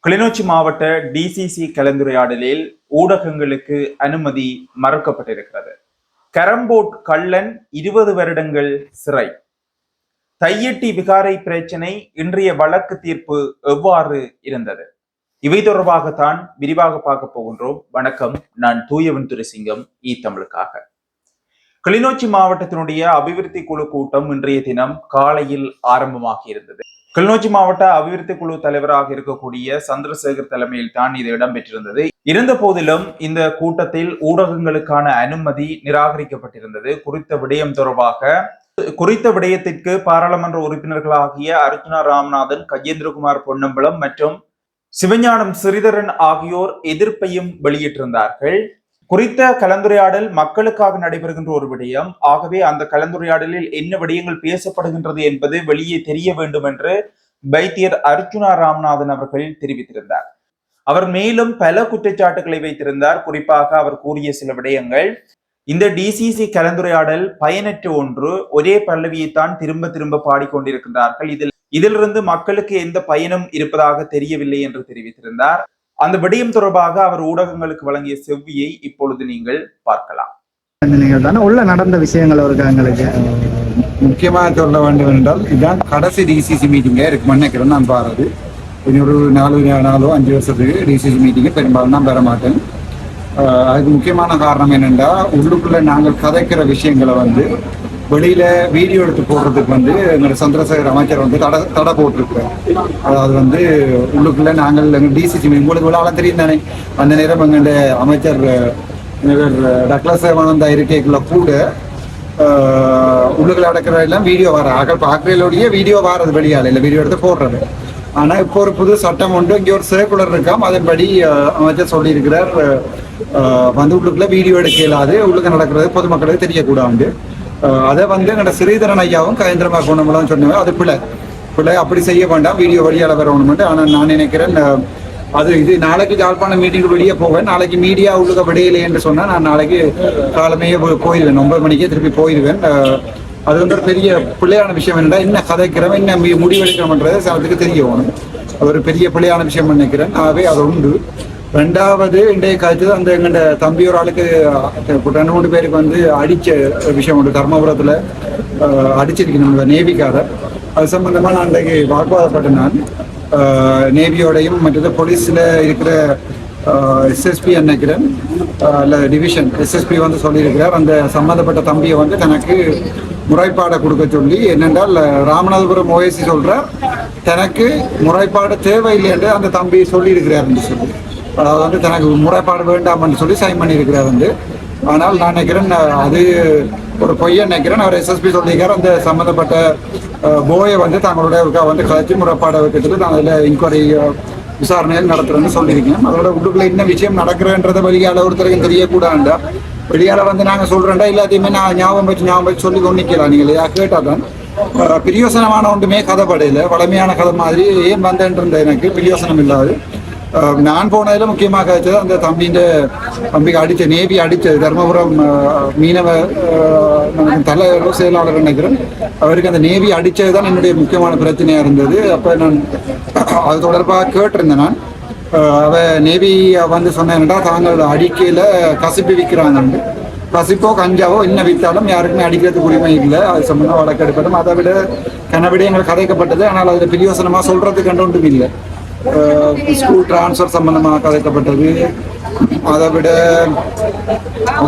கிளிநொச்சி மாவட்ட டிசிசி கலந்துரையாடலில் ஊடகங்களுக்கு அனுமதி மறுக்கப்பட்டிருக்கிறது. கரம்போட் கள்ளன் 20 வருடங்கள் சிறை. தையிட்டி விகாரை பிரச்சனை இன்றைய வழக்கு தீர்ப்பு எவ்வாறு இருந்தது? இவை தொடர்பாகத்தான் விரிவாக பார்க்க போகின்றோம். வணக்கம், நான் தூயவன் துரைசிங்கம், தமிழுக்காக. கிளிநொச்சி மாவட்டத்தினுடைய அபிவிருத்தி குழு கூட்டம் இன்றைய தினம் காலையில் ஆரம்பமாகி இருந்தது. கிளிநொச்சி மாவட்ட அபிவிருத்தி குழு தலைவராக இருக்கக்கூடிய சந்திரசேகர் தலைமையில் தான் இது இடம்பெற்றிருந்தது. இருந்த போதிலும் இந்த கூட்டத்தில் ஊடகங்களுக்கான அனுமதி நிராகரிக்கப்பட்டிருந்தது. குறித்த விடயத்திற்கு பாராளுமன்ற உறுப்பினர்களாகிய அர்ச்சுனா ராமநாதன், கஜேந்திரகுமார் பொன்னம்பலம் மற்றும் சிவஞானம் ஸ்ரீதரன் ஆகியோர் எதிர்ப்பையும் வெளியிட்டிருந்தார்கள். குறித்த கலந்துரையாடல் மக்களுக்காக நடைபெறுகின்ற ஒரு விடயம். ஆகவே அந்த கலந்துரையாடலில் என்ன விடயங்கள் பேசப்படுகின்றது என்பது வெளியே தெரிய வேண்டும் என்று வைத்தியர் அர்ச்சுனா ராமநாதன் அவர்கள் தெரிவித்திருந்தார். அவர் மேலும் பல குற்றச்சாட்டுகளை வைத்திருந்தார். குறிப்பாக அவர் கூறிய சில விடயங்கள்: இந்த டிசிசி கலந்துரையாடல் பயனற்ற ஒன்று, ஒரே பல்லவியைத்தான் திரும்ப திரும்ப பாடிக்கொண்டிருக்கின்றார்கள், இதிலிருந்து மக்களுக்கு எந்த பயனும் இருப்பதாக தெரியவில்லை என்று தெரிவித்திருந்தார். அந்த விடயம் தொடர்பாக அவர் ஊடகங்களுக்கு வழங்கிய செவ்வியை இப்பொழுது நீங்கள் பார்க்கலாம். உள்ள நடந்த விஷயங்கள் எங்களுக்கு முக்கியமாக சொல்ல வேண்டும் என்றால், இதுதான் கடைசி டிசிசி மீட்டிங்கே இருக்கு நினைக்கிறேன். நான் பாருது இன்னொரு 4-5 வருஷத்துக்கு டிசிசி மீட்டிங்கு பெரும்பாலும் நான் பெற மாட்டேன். அதுக்கு முக்கியமான காரணம் என்னென்னா, உள்ளுக்குள்ள நாங்கள் கதைக்கிற விஷயங்களை வெளியில வீடியோ எடுத்து போடுறதுக்கு எங்களோட சந்திரசேகர் அமைச்சர் தடை போட்டிருக்கிறார். அதாவது உள்ளுக்குள்ள நாங்கள் எங்கள் டிசிசி உங்களுக்கு விழால தெரியும் தானே, அந்த நேரம் எங்களுடைய அமைச்சர் டக்ளஸ் சேவானந்தா இருக்கைக்குள்ள கூட உள்ளுக்குள்ள அடக்கிற எல்லாம் வீடியோ வர பார்க்கறதோடைய வீடியோ வாரது வெளியால இல்லை, வீடியோ எடுத்து போடுறது. ஆனா இப்போ ஒரு புது சட்டம் உண்டு, இங்கே ஒரு சர்க்குலர் இருக்காம், அதன்படி அமைச்சர் சொல்லியிருக்கிறார், உள்ளுக்குள்ள வீடியோ எடுக்க இயலாது, உள்ளுக்கு நடக்கிறது பொதுமக்களுக்கு தெரியக்கூடாது. அதை எங்களோட ஸ்ரீதரன் ஐயாவும் கஜேந்திரகுமார் பொன்னம்பலம் சொன்னவங்க அது பிள்ளை அப்படி செய்ய வேண்டாம், வீடியோ வழியால வரணும்னு. ஆனால் நான் நினைக்கிறேன் இது நாளைக்கு யாழ்ப்பாணம் மீட்டிங் வெளியே போவேன். நாளைக்கு மீடியா உள்ளுக்க விடையிலே என்று சொன்னால் நான் நாளைக்கு காலமே போயிடுவேன், 9 மணிக்கே திருப்பி போயிடுவேன். அது ஒரு பெரிய பிள்ளையான விஷயம் என்னடா, என்ன கதைக்கிறோம் என்ன முடிவெடுக்கிறோம்ன்றது சனத்துக்கு தெரியணும். ஒரு பெரிய பிள்ளையான விஷயம் நினைக்கிறேன். ஆகவே அது உண்டு. ரெண்டாவது, இன்றைய காலத்து அந்த எங்கள்ட தம்பி ஒரு ஆளுக்கு 2-3 பேருக்கு அடிச்ச விஷயம் உண்டு. தர்மபுரத்தில் அடிச்சிருக்கணும் நேவிக்காரர். அது சம்பந்தமாக நான் இன்றைக்கு வாக்குவாதப்பட்டேன். நான் நேவியோடையும் மற்றது போலீஸில் இருக்கிற எஸ்எஸ்பி நினைக்கிறேன், இல்லை டிவிஷன் எஸ்எஸ்பி சொல்லியிருக்கிறார், அந்த சம்மந்தப்பட்ட தம்பியை தனக்கு முறைப்பாடை கொடுக்க சொல்லி. என்னென்றால் ராமநாதபுரம் ஓஎஸ்சி சொல்கிறார் தனக்கு முறைப்பாடு தேவையில்லை என்று அந்த தம்பி சொல்லியிருக்கிறார் சொல்லி. அதாவது தனக்கு முறைப்பாடு வேண்டாம்னு சொல்லி சைன் பண்ணியிருக்கிறார். ஆனால் நான் நினைக்கிறேன் அது ஒரு பொய்யை நினைக்கிறேன். அவர் எஸ்எஸ்பி சொல்லியிருக்கார், அந்த சம்மந்தப்பட்ட போயை தங்களுடைய கழிச்சு முறைப்பாடை வைக்கிறதுக்கு நான் அதில் இன்கொயரி விசாரணைகள் நடத்துறேன்னு சொல்லியிருக்கேன். அதோட உள்ளுக்குள்ள என்ன விஷயம் நடக்கிறன்றதை வெளியால் ஒருத்தரையும் தெரியக்கூடாண்டா. வெளியால் நாங்கள் சொல்கிறேன்டா எல்லாத்தையுமே நான் ஞாபகம் வச்சு சொல்லி கொண்டிக்கலாம். நீங்கள் இதாக கேட்டால் தான் பிரியோசனமான ஒன்றுமே கதைப்படையில் வளமையான கதை மாதிரி ஏன் வந்தேன்ற எனக்கு பிரியோசனம் இல்லாது. நான் போனதில் முக்கியமாக அந்த தம்பிக்கு அடித்த நேவி அடித்தது தர்மபுரம் மீனவ தலைவர் செயலாளர் நினைக்கிறேன், அவருக்கு அந்த நேவி அடித்தது தான் என்னுடைய முக்கியமான பிரச்சனையாக இருந்தது. அப்போ நான் அது தொடர்பாக கேட்டிருந்தேன். நான் நேவி சொன்னேன்டா, தாங்கள் அடிக்கையில் கசிப்பு விற்கிறாங்க, கசிப்போ கஞ்சாவோ என்ன விற்றாலும் யாருக்குமே அடிக்கிறதுக்கு உரிமை இல்லை. அது சம்பந்தமாக வழக்கெடுப்பதும் அதை விட கனவிட எங்களுக்கு கதைக்கப்பட்டது. ஆனால் அதில் பிரியோசனமாக சொல்கிறதுக்கு கண்டு ஒன்றும் இல்லை. ஸ்கூல் டிரான்ஸ்ஃபர் சம்பந்தமாக கதைக்கப்பட்டது. அதை விட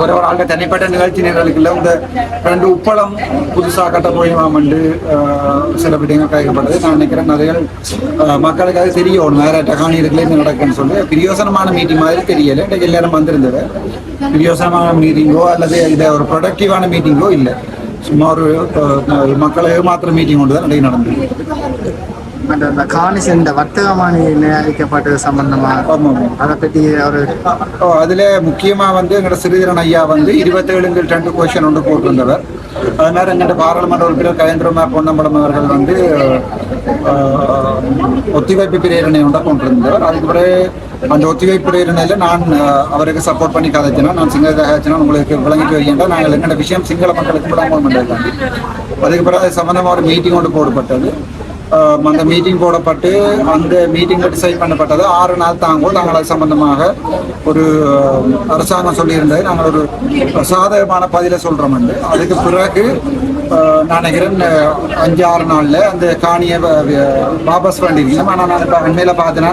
ஒரு ஆளுக்கு தனிப்பட்ட நிகழ்ச்சி நிகழ்ச்சியில் இந்த 2 உப்பளம் புதுசாக கட்ட போயிடுவாமண்டு சில விடயங்கள் கதைக்கப்பட்டது. நான் நினைக்கிறேன் நிறைய மக்களுக்கு அது தெரியணும், வேற டகானி இருக்குல்ல நடக்குன்னு சொல்லி. பிரியோசனமான மீட்டிங் மாதிரி தெரியலை. இன்றைக்கு எல்லாரும் வந்திருந்தது பிரியோசனமான மீட்டிங்கோ அல்லது இதை ஒரு ப்ரொடக்டிவான மீட்டிங்கோ இல்லை, சும்மா ஒரு மக்களை ஏமாத்திர மீட்டிங் ஒன்று தான் இன்றைக்கு நடந்தது. அந்த காணிஸ் இந்த வர்த்தகமானி நியாயிக்கப்பட்டது சம்பந்தமாக அதை பற்றி அதில் முக்கியமாக எங்களோட ஸ்ரீதரன் ஐயா 27 கொஸ்டின் ஒன்று போட்டிருந்தவர். அது மாதிரி எங்களோட பாராளுமன்ற உறுப்பினர் கஜேந்திரகுமார் பொன்னம்பலம் அவர்கள் ஒத்திவைப்பு பிரேரணை ஒன்றை கொண்டிருந்தவர். அதுக்கு பிறகு அந்த ஒத்திவைப்பு பிரேரணையில் நான் அவருக்கு சப்போர்ட் பண்ணி கதைச்சினா, நான் சிங்கள கதைச்சினா உங்களுக்கு விளங்கிட்டு வருகின்றா, நாங்கள் எங்களோட விஷயம் சிங்கள மக்களுக்கு விளம்பரம் பண்ணுறது. அதுக்கு பிறகு அது சம்பந்தமாக ஒரு மீட்டிங் ஒன்று போடப்பட்டது. அந்த மீட்டிங் போடப்பட்டு அந்த மீட்டிங் டிசைட் பண்ணப்பட்டது 6 நாள் தாங்கோ நாங்கள் அது சம்பந்தமாக ஒரு அரசாங்கம் சொல்லியிருந்தது நாங்கள் ஒரு சாதகமான பதிலை சொல்றோம். அதுக்கு பிறகு நான் நினைக்கிறேன் 5-6 நாள்ல அந்த காணியை வாபஸ் பண்ணிருக்கணும். ஆனால் நான் இப்போ அண்மையில பார்த்தேன்னா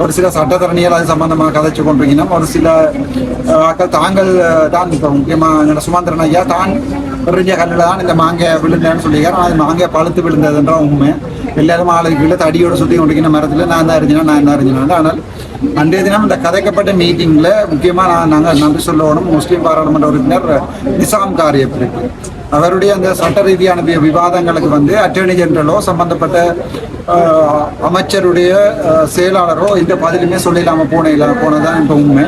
ஒரு சில சட்டத்தரணிகள் அது சம்பந்தமாக கதைச்சு கொண்டிருக்கணும். ஒரு சில ஆக்கள் தாங்கள் தான் இப்போ முக்கியமாக சுமந்திரன் ஐயா தான் எறிஞ்ச கல்லில் தான் இந்த மாங்காய் விழுந்தேன்னு சொல்லியிருக்காரு. அது மாங்காய் பழுத்து விழுந்ததுன்ற உண்மை. எல்லாரும் ஆளுக்கு கீழே தடியோடு சுற்றி கொண்டிருக்கிற மரத்தில் நான் தான் அறிஞ்சினேன். ஆனால் அன்றைய தினம் இந்த கதைக்கப்பட்ட மீட்டிங்கில் முக்கியமாக நாங்கள் நன்றி சொல்லணும் முஸ்லீம் பாராளுமன்ற உறுப்பினர் நிசாம் காரியப்படி அவருடைய அந்த சட்ட ரீதியான விவாதங்களுக்கு அட்டர்னி ஜெனரலோ சம்பந்தப்பட்ட அமைச்சருடைய செயலாளரோ இந்த பதிலுமே சொல்லிடாம போனதான் இப்போ உண்மை.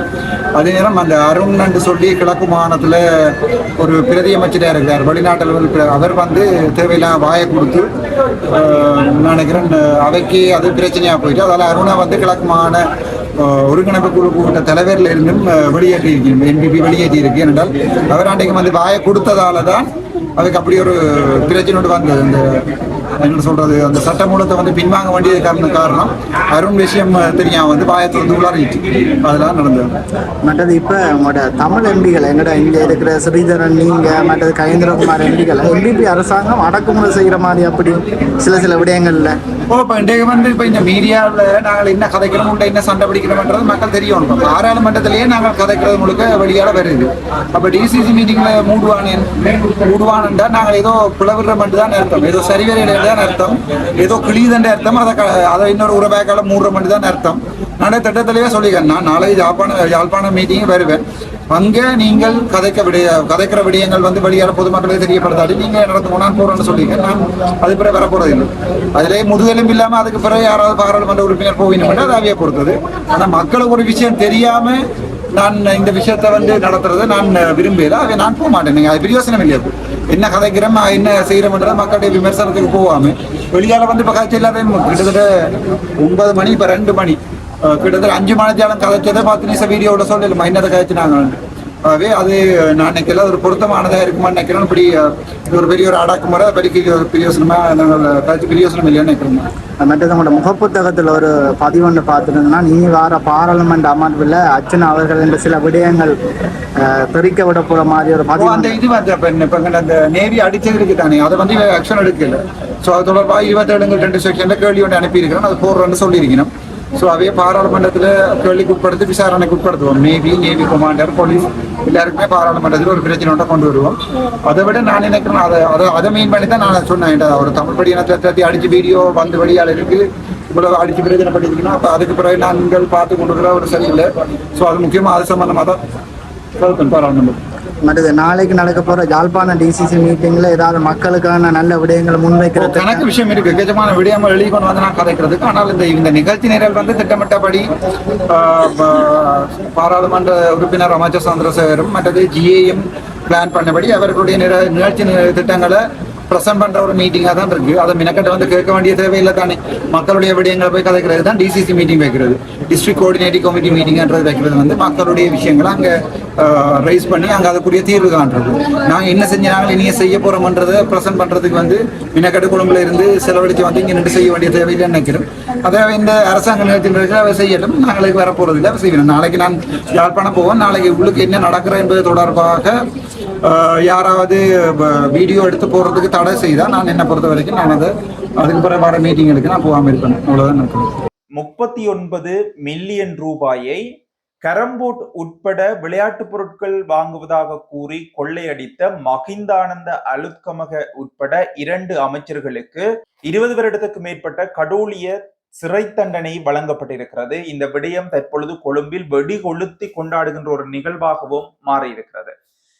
அதே நேரம் அந்த அருண் என்று சொல்லி கிழக்கு மாகாணத்தில் ஒரு பிரதி அமைச்சராக இருக்கிறார் வெளிநாட்டில். அவர் தேவையில்லாம வாயை கொடுத்து நினைக்கிறேன் அவைக்கு அது பிரச்சனையாக போயிட்டு அதால் அருணை கிழக்கு மாகாண ஒருங்கிணைப்பு குழு கூட்ட தலைவரில் இருந்தும் வெளியேற்றி இருக்கணும். என்பிபி வெளியேற்றி இருக்கு. என்றால் அவர் அன்றைக்கு வாயை கொடுத்ததால தான் அதுக்கு அப்படி ஒரு பிரச்சனை வந்தது. அந்த என்ன சொல்றது அந்த சட்டமூலத்தை பின்வாங்க வேண்டியது காரணம் அருண் விஷயம் தெரியாம வாயத்திலிருந்து உள்ளாரிச்சு அதெல்லாம் நடந்தது. மற்றது இப்ப உங்களோட தமிழ் எம்பிகள் எங்கட இங்க இருக்கிற ஸ்ரீதரன் நீங்க மற்றது கஜேந்திரகுமார் எம்பிகள் என்பிபி அரசாங்கம் அடக்குமுறை செய்யற மாதிரி அப்படி சில விடயங்கள்ல இப்ப இந்த மீடியாவில் நாங்கள் என்ன கதைக்கிறோம் என்ன சண்டை பிடிக்கிறோம்ன்றது மக்கள் தெரியணும். பாராளுமன்றத்திலேயே நாங்கள் கதைக்கிறது முழுக்க வெளியால வருது. அப்ப டிசிசி மீட்டிங்ல மூடுவான்டா நாங்கள் ஏதோ பிளவுற மட்டும் தான் அர்த்தம், ஏதோ சரிவரையில தான் அர்த்தம், ஏதோ கிளிதண்ட அர்த்தம், அதை இன்னொரு ஒரு பேக்கால மூடுற மட்டும் தான் அர்த்தம். நான் திட்டத்திலேயே சொல்லிக்கிறேன் நான் நாளை யாழ்ப்பாண மீட்டிங் வருவேன். அங்கே நீங்கள் கதைக்கிற விடயங்கள் வெளியால பொதுமக்களுக்கு தெரியப்படுத்தாடி நீங்க நடந்து போனான்னு போறேன்னு சொல்லிங்க. நான் அது பிறகு வரப்போறது இல்லை. அதிலே முதுகெலும்பு இல்லாம அதுக்கு பிறகு யாராவது பாராளுமன்ற உறுப்பினர் போகணும் அது அவைய பொறுத்தது. ஆனா மக்களுக்கு ஒரு விஷயம் தெரியாம நான் இந்த விஷயத்தை நடத்துறதை நான் விரும்பல. அவை நான் போக மாட்டேன். நீங்க அது பிரயோசனம் இல்லையா? என்ன கதைக்கிறோம் என்ன செய்யறோம்ன்றத மக்களுடைய விமர்சனத்துக்கு போகாம வெளியால இப்ப காய்ச்சல் இல்லாத கிட்டத்தட்ட 9 மணி இப்ப 2 மணி கிட்டத்தட்ட 5 மணித்தியாலும் கதைச்சதை 10 நிமிஷம் வீடியோட சொல்லல என்னதை கதைச்சுனாங்க. ஆகவே அது நான் நினைக்கல ஒரு பொருத்தமானதாக இருக்குமான்னு நினைக்கிறேன். இப்படி ஒரு பெரிய ஒரு அடக்குமுறை பிரியோசனமா நாங்கள் கழிச்சு பிரியோசனம் இல்லைன்னு நினைக்கிறோம். மற்றது உங்களோட முகப்புத்தகத்தில் ஒரு பதிவொன்று பார்த்துருந்தோம்னா நீ வார பாராளுமன்ற அமர்வில் அர்ச்சனா அவர்கள் என்ற சில விடயங்கள் தெரிவிக்க விட போற மாதிரி ஒரு பதிவு அந்த இது இப்போ அந்த நேவி அடிச்சதுக்கு தானே அதை ஆக்ஷன் எடுக்கல. ஸோ அது தொடர்பாக 27 2 செக்ஷன்ல கேள்வி ஒன்று அனுப்பியிருக்கிறேன். அது போடுறேன்னு சொல்லியிருக்கணும். ஸோ அவையே பாராளுமன்றத்தில் கேள்விக்கு உட்படுத்தி விசாரணைக்கு உட்படுத்துவோம். நேவி கமாண்டர் போலீஸ் எல்லாருக்குமே பாராளுமன்றத்தில் ஒரு பிரச்சனை ஒன்றை கொண்டு வருவோம். அதை விட நான் நினைக்கிறேன் அதை மீன் பண்ணி தான் நான் சொன்னேன். ஒரு தமிழ் படியினத்தை அடிச்சு வீடியோ வெளியால் இருக்கு இவ்வளவு அடிச்சு பிரச்சனை பண்ணிருக்கணும். அப்போ அதுக்கு பிறகு நாங்கள் பார்த்து கொண்டு வர ஒரு சரியில்லை. ஸோ அது முக்கியமாக அது சம்பந்தமாக தான் பாராளுமன்றம். மற்றது நாளைக்கு நடக்க போற யாழ்ப்பாண டிசிசி மீட்டிங்ல ஏதாவது மக்களுக்கான நல்ல விடயங்களை முன்வைக்கிறது கணக்கு விஷயம் இருக்கு. நிஜமான விடயங்கள் வெளியே கொண்டு வந்து நான் கதைக்கிறதுக்கு. ஆனால் இந்த நிகழ்ச்சி நிரல் திட்டமிட்டபடி பாராளுமன்ற உறுப்பினர் அமைச்சர் சந்திரசேகரும் மற்றது GAM பிளான் பண்ணபடி அவர்களுடைய நிகழ்ச்சி திட்டங்களை ப்ரெசென்ட் பண்ற ஒரு மீட்டிங்காக தான் இருக்கு. அதை மினக்கட்ட கேட்க வேண்டிய தேவையில்லை தானே. மக்களுடைய விடயங்களை போய் கதைக்கிறது தான் டிசிசி மீட்டிங் வைக்கிறது. டிஸ்ட்ரிக்ட் கோஆர்டினேட்டிவ் கமிட்டி மீட்டிங்ன்றது வைக்கிறது மக்களுடைய விஷயங்களை அங்கே ரைஸ் பண்ணி அங்கே அதுக்குரிய தீர்வு காண்றது. நாங்கள் என்ன செஞ்சு நாங்கள் இனிய செய்ய போறோம்ன்றதை ப்ரெசென்ட் பண்றதுக்கு மினக்கட்டு குழும்புல இருந்து செலவழிச்சு இங்கே நின்று செய்ய வேண்டிய தேவையில்லைன்னு நினைக்கிறேன். அதை இந்த அரசாங்க நிலையத்தில் அதை செய்யட்டும். நாங்களுக்கு வர போறது இல்லை, செய்யணும். நாளைக்கு நான் யாழ்ப்பாணம் போவேன். நாளைக்கு உள்ளுக்கு என்ன நடக்கிற என்பது தொடர்பாக யாராவது வீடியோ எடுத்து போறதுக்கு தடை செய்தா நான் என்ன பொறுத்த வரைக்கும் நான் அதுக்கு பிறகு வர மீட்டிங்களுக்கு நான் போகாம இருப்பேன். அவ்வளவுதான் நடக்கும். 39 மில்லியன் ரூபாயை கரம்போட் உட்பட விளையாட்டு பொருட்கள் வாங்குவதாக கூறி கொள்ளையடித்த மகிந்தானந்த அலுத்கமக உட்பட 2 அமைச்சர்களுக்கு 20 வருடத்துக்கு மேற்பட்ட கடூழிய சிறை தண்டனை வழங்கப்பட்டிருக்கிறது. இந்த விடயம் தற்பொழுது கொழும்பில் வெடி கொளுத்தி கொண்டாடுகின்ற ஒரு நிகழ்வாகவும் மாறியிருக்கிறது.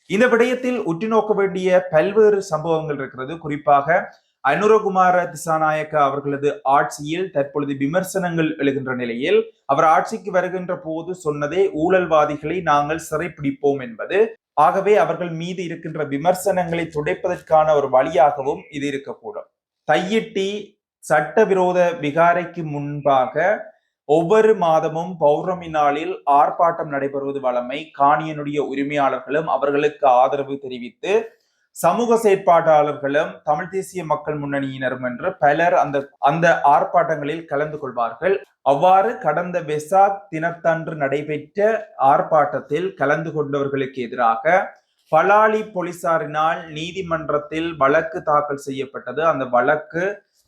இந்த விடயத்தில் உற்று நோக்க வேண்டிய பல்வேறு சம்பவங்கள் இருக்கிறது. குறிப்பாக அனுரகுமார திசாநாயக்க அவர்களது ஆட்சியில் தற்பொழுது விமர்சனங்கள் எழுகின்ற நிலையில் அவர் ஆட்சிக்கு வருகின்ற போது சொன்னதே ஊழல்வாதிகளை நாங்கள் சிறைப்பிடிப்போம் என்பது. ஆகவே அவர்கள் மீது இருக்கின்ற விமர்சனங்களை துடைப்பதற்கான ஒரு வழியாகவும் இது இருக்கக்கூடும். தையிட்டி சட்டவிரோத விகாரைக்கு முன்பாக ஒவ்வொரு மாதமும் பௌர்ணமி நாளில் ஆர்ப்பாட்டம் நடைபெறுவது வழமை. காணியனுடைய உரிமையாளர்களும் அவர்களுக்கு ஆதரவு தெரிவித்து சமூக செயற்பாட்டாளர்களும் தமிழ் தேசிய மக்கள் முன்னணியினரும் என்று பலர் அந்த ஆர்ப்பாட்டங்களில் கலந்து கொள்வார்கள். அவ்வாறு கடந்த வெசாக் தினத்தன்று நடைபெற்ற ஆர்ப்பாட்டத்தில் கலந்து கொண்டவர்களுக்கு எதிராக பலாலி போலீசாரினால் நீதிமன்றத்தில் வழக்கு தாக்கல் செய்யப்பட்டது. அந்த வழக்கு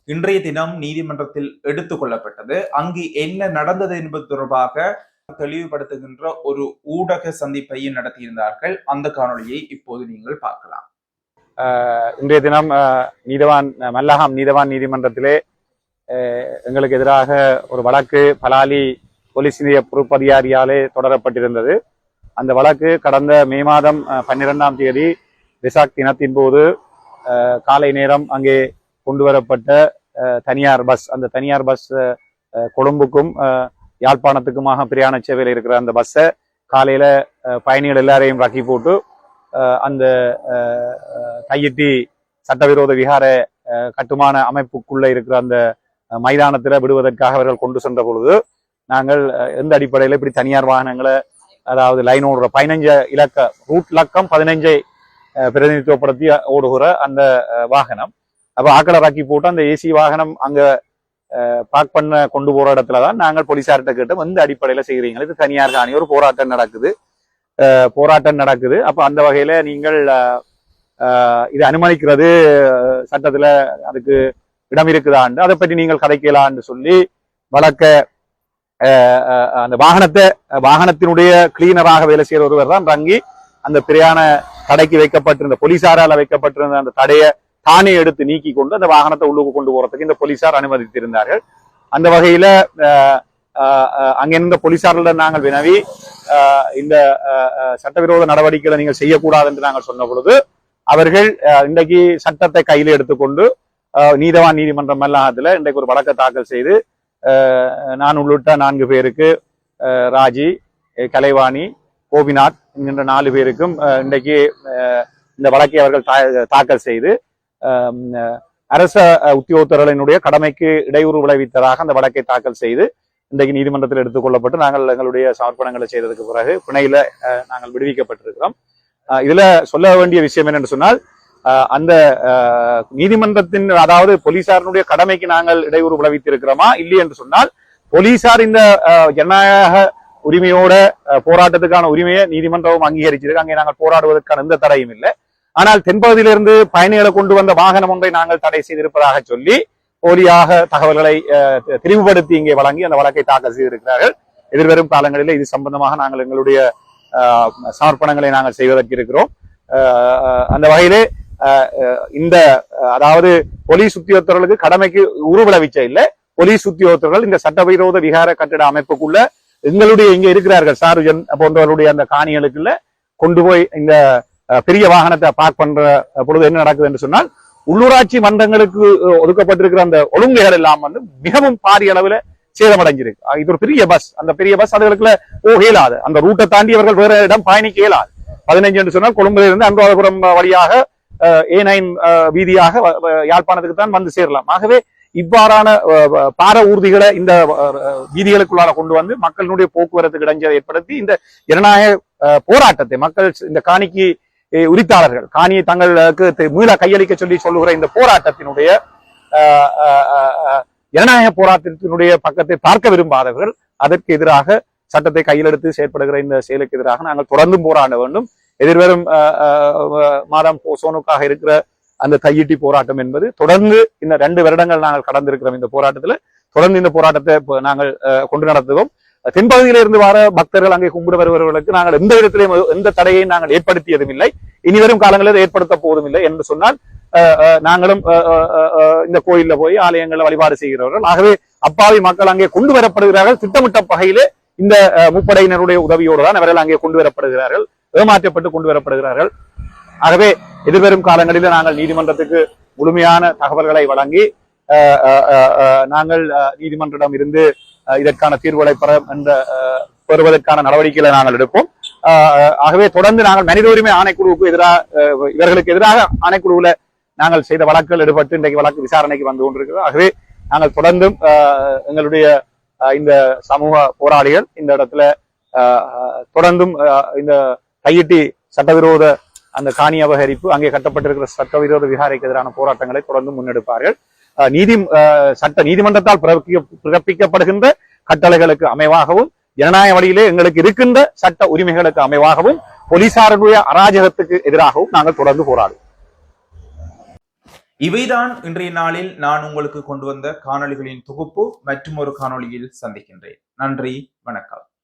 இன்றைய தினம் நீதிமன்றத்தில் எடுத்துக் கொள்ளப்பட்டது. அங்கு என்ன நடந்தது என்பது தொடர்பாக தெளிவுபடுத்துகின்ற ஒரு ஊடக சந்திப்பையும் நடத்தியிருந்தார்கள். அந்த காணொளியை இப்போது நீங்கள் பார்க்கலாம். இன்றைய தினம் நீதவான் மல்லாகம் நீதவான் நீதிமன்றத்திலே எங்களுக்கு எதிராக ஒரு வழக்கு பலாலி போலீஸ் நிலைய பொறுப்பதிகாரியாலே தொடரப்பட்டிருந்தது. அந்த வழக்கு கடந்த மே மாதம் 12ஆம் தேதி வெசாக் தினத்தின் போது காலை நேரம் அங்கே கொண்டு வரப்பட்ட தனியார் பஸ், அந்த தனியார் பஸ் கொழும்புக்கும் யாழ்ப்பாணத்துக்குமாக பிரயாண சேவையில் இருக்கிற அந்த பஸ்ஸை காலையில பயணிகள் எல்லாரையும் ரக்கி போட்டு அந்த தையிட்டி சட்டவிரோத விகார கட்டுமான அமைப்புக்குள்ள இருக்கிற அந்த மைதானத்துல விடுவதற்காக அவர்கள் கொண்டு சென்ற பொழுது நாங்கள் எந்த அடிப்படையில இப்படி தனியார் வாகனங்களை, அதாவது லைன் ஓடுற 15 இலக்க ரூட் இலக்கம் 15 பிரதிநிதித்துவப்படுத்தி ஓடுகிற அந்த வாகனம், அப்ப ஆக்களை ராக்கி போட்டு அந்த ஏசி வாகனம் அங்க பார்க் பண்ண கொண்டு போற இடத்துலதான் நாங்கள் போலீசார்கிட்ட கேட்டோம், எந்த அடிப்படையில செய்கிறீங்க, இது தனியார் காணி, ஒரு போராட்டம் நடக்குது. அப்ப அந்த வகையில நீங்கள் இது அனுமதிக்கிறது சட்டத்துல அதுக்கு இடம் இருக்குதான்னு, அதை பற்றி நீங்கள் கதைக்கலான்னு சொல்லி வழக்க அந்த வாகனத்தினுடைய கிளீனராக வேலை செய்யற ஒருவர் தான் ரங்கி அந்த பிரயாண தடைக்கு வைக்கப்பட்டிருந்த போலீசாரால வைக்கப்பட்டிருந்த அந்த தடையை தானே எடுத்து நீக்கி கொண்டு அந்த வாகனத்தை உள்ளுக்கு கொண்டு போறதுக்கு இந்த போலீசார் அனுமதித்திருந்தார்கள். அந்த வகையில அங்கிருந்த போலீசாரிடம் நாங்கள் வினவி இந்த சட்டவிரோத நடவடிக்கைகளை நீங்கள் செய்யக்கூடாது என்று நாங்கள் சொன்ன பொழுது அவர்கள் இன்றைக்கு சட்டத்தை கையில எடுத்துக்கொண்டு நீதவான் நீதிமன்றம் மல்லாகத்துல இன்றைக்கு ஒரு வழக்கை தாக்கல் செய்து நான் உள்ளிட்ட 4 பேருக்கு, ராஜி, கலைவாணி, கோபிநாத் என்கின்ற 4 பேருக்கும் இன்றைக்கு இந்த வழக்கை அவர்கள் தாக்கல் செய்து அரச உத்தியோகத்தர்களினுடைய கடமைக்கு இடையூறு விளைவித்ததாக அந்த வழக்கை தாக்கல் செய்து இன்றைக்கு நீதிமன்றத்தில் எடுத்துக் கொள்ளப்பட்டு நாங்கள் எங்களுடைய சமர்ப்பணங்களை செய்ததுக்கு பிறகு பிணையில நாங்கள் விடுவிக்கப்பட்டிருக்கிறோம். இதுல சொல்ல வேண்டிய விஷயம் என்னென்னு சொன்னால், அந்த நீதிமன்றத்தின், அதாவது போலீசாரினுடைய கடமைக்கு நாங்கள் இடையூறு விளைவித்திருக்கிறோமா இல்லை என்று சொன்னால், போலீசார் இந்த ஜனநாயக உரிமையோட போராட்டத்துக்கான உரிமையை நீதிமன்றமும் அங்கீகரிச்சிருக்கு, அங்கே நாங்கள் போராடுவதற்கான எந்த தடையும் இல்லை. ஆனால் தென்பகுதியிலிருந்து பயணிகளை கொண்டு வந்த வாகனம் ஒன்றை நாங்கள் தடை செய்திருப்பதாக சொல்லி போலியாக தகவல்களை தெளிவுபடுத்தி இங்கே வழங்கி அந்த வழக்கை தாக்கல் செய்திருக்கிறார்கள். எதிர்வரும் காலங்களில் இது சம்பந்தமாக நாங்கள் எங்களுடைய சமர்ப்பணங்களை நாங்கள் செய்வதற்கு இருக்கிறோம். அந்த வகையிலே இந்த, அதாவது போலீஸ் உத்தியோகத்தர்களுக்கு கடமைக்கு உருவிளைவிச்ச இல்லை, போலீஸ் உத்தியோகத்தர்கள் இந்த சட்டவிரோத விகார கட்டிட அமைப்புக்குள்ள எங்களுடைய இங்க இருக்கிறார்கள் சார்ஜன் போன்றவர்களுடைய அந்த காணிகளுக்குள்ள கொண்டு போய் இந்த பெரிய வாகனத்தை பார்க் பண்ற பொழுது என்ன நடக்குது என்று சொன்னால், உள்ளூராட்சி மன்றங்களுக்கு ஒதுக்கப்பட்டிருக்கிற அந்த ஒழுங்குகள் எல்லாம் வந்து மிகவும் பாரிய அளவுல சேதமடைஞ்சிருக்கு. இது ஒரு பெரிய பஸ், அந்த பெரிய பஸ் அதுகளுக்குள்ள போக இயலாது, அந்த ரூட்டை தாண்டி அவர்கள் வேற இடம் பயணிக்க இயலாது. 15 என்று சொன்னால் கொழும்புல இருந்து அனுராதபுரம் வழியாக A9 வீதியாக யாழ்ப்பாணத்துக்கு தான் வந்து சேரலாம். ஆகவே இவ்வாறான பார ஊர்திகளை இந்த வீதிகளுக்குள்ளார கொண்டு வந்து மக்களுடைய போக்குவரத்துக்கு இடைஞ்சலை ஏற்படுத்தி இந்த ஜனநாயக போராட்டத்தை மக்கள், இந்த காணிக்கு உரித்தாளர்கள் காணியை தங்களுக்கு மீள கையளிக்க சொல்லி சொல்லுகிற இந்த போராட்டத்தினுடைய ஜனநாயக போராட்டத்தினுடைய பக்கத்தை பார்க்க விரும்பாதவர்கள் அதற்கு எதிராக சட்டத்தை கையில் எடுத்து செயற்படுகிற இந்த செயலுக்கு எதிராக நாங்கள் தொடர்ந்தும் போராட வேண்டும். எதிர்வரும் மாதம் போசோனுக்காக இருக்கிற அந்த தையிட்டி போராட்டம் என்பது தொடர்ந்து இந்த 2 வருடங்கள் நாங்கள் கடந்திருக்கிறோம். இந்த போராட்டத்துல தொடர்ந்து இந்த போராட்டத்தை நாங்கள் கொண்டு நடத்துவோம். தென்பகுதியில இருந்து வர பக்தர்கள் அங்கே கும்பிட வருபவர்களுக்கு நாங்கள் எந்த இடத்திலையும் எந்த தடையையும் நாங்கள் ஏற்படுத்தியதும் இல்லை, இனிவரும் காலங்களில் ஏற்படுத்த போவதும் இல்லை என்று சொன்னால், நாங்களும் இந்த கோயில்ல போய் ஆலயங்களை வழிபாடு செய்கிறவர்கள். ஆகவே அப்பாவி மக்கள் அங்கே கொண்டு வரப்படுகிறார்கள். திட்டமிட்ட வகையிலே இந்த முப்படையினருடைய உதவியோடு தான் அவர்கள் அங்கே கொண்டு வரப்படுகிறார்கள், ஏமாற்றப்பட்டு கொண்டு வரப்படுகிறார்கள். ஆகவே எதிர்வரும் காலங்களில் நாங்கள் நீதிமன்றத்துக்கு முழுமையான தகவல்களை வழங்கி நாங்கள் நீதிமன்றம் இருந்து இதற்கான தீர்வுகளை பெறுவதற்கான நடவடிக்கைகளை நாங்கள் எடுப்போம். ஆகவே தொடர்ந்து நாங்கள் மனித உரிமை ஆணைக்குழுவுக்கு எதிராக, இவர்களுக்கு எதிராக ஆணைக்குழுவில் நாங்கள் செய்த வழக்குகள் எடுபட்டு இன்றைக்கு வழக்கு விசாரணைக்கு வந்து கொண்டிருக்கிறோம். ஆகவே நாங்கள் தொடர்ந்தும் எங்களுடைய இந்த சமூக போராளிகள் இந்த இடத்துல தொடர்ந்தும் இந்த கையிட்டி சட்டவிரோத அந்த காணி அபகரிப்பு, அங்கே கட்டப்பட்டிருக்கிற சட்டவிரோத விகாரைக்கு எதிரான போராட்டங்களை தொடர்ந்து முன்னெடுப்பார்கள். நீதிமன்றத்தால் பிறப்பிக்கப்படுகின்ற கட்டளைகளுக்கு அமைவாகவும், ஜனநாயக வழியிலே எங்களுக்கு இருக்கின்ற சட்ட உரிமைகளுக்கு அமைவாகவும், போலீசாருடைய அராஜகத்துக்கு எதிராகவும் நாங்கள் தொடர்ந்து போராடுவோம். இவைதான் இன்றைய நாளில் நான் உங்களுக்கு கொண்டு வந்த காணொளிகளின் தொகுப்பு. மற்றும் ஒரு காணொளியில் சந்திக்கின்றேன். நன்றி, வணக்கம்.